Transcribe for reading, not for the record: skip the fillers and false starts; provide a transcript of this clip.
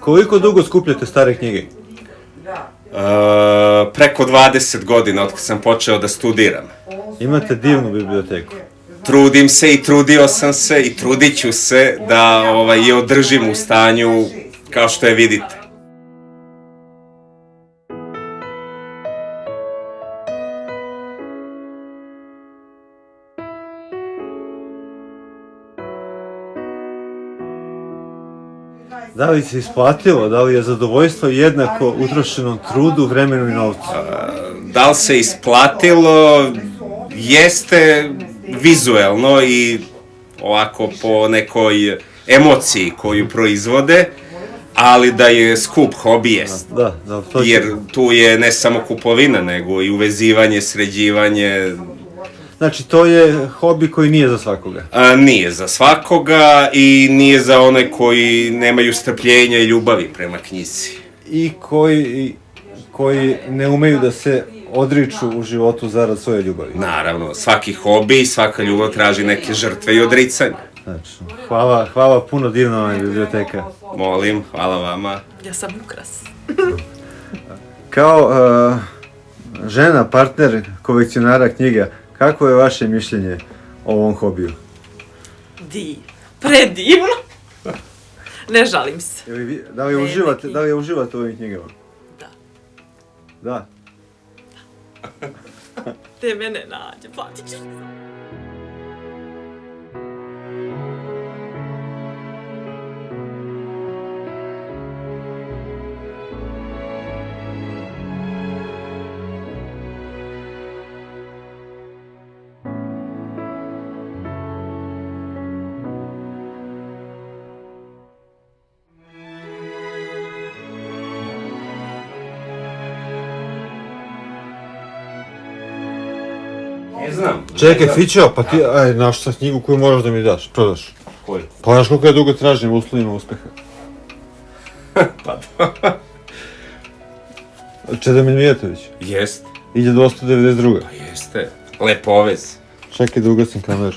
Koliko dugo skupljate stare knjige? Preko 20 godina od kad sam počeo da studiram. Imate divnu biblioteku. Trudim se i trudio sam se i trudit ću se da je održim u stanju kao što je vidite. Da li se isplatilo, da li je zadovoljstvo jednako utrošenom trudu, vremenu i novcu? Da li se isplatilo? Jeste vizuelno i ovako po nekoj emociji koju proizvode, ali da je skup hobi jest. Da, to jer tu je ne samo kupovina, nego i uvezivanje, sređivanje. Znači, to je hobi koji nije za svakoga? Nije za svakoga i nije za one koji nemaju strpljenja i ljubavi prema knjizi. I koji ne umeju da se odriču u životu zarad svoje ljubavi. Naravno, svaki hobi i svaka ljubav traži neke žrtve i odricanja. Znači, hvala puno, divna vam je biblioteka. Molim, hvala vama. Ja sam ukras. Kao žena, partner kolekcionara knjiga, kako je vaše mišljenje o ovom hobiju? Predivno. Ne žalim se. Da li uživate u ovim knjigama? Da. Da? Te mene nađe, platit ćeš. Ne znam. Čekaj, Fićo, pa ti, našla knjigu koju moraš da mi daš, prodaš. Koju? Pa znaš koliko je dugo tražnje u uslovima uspeha? Pa da. Čedomir Mijatović. Jest. 1292. Pa jeste. Lepovez. Čekaj da ugasim kameru.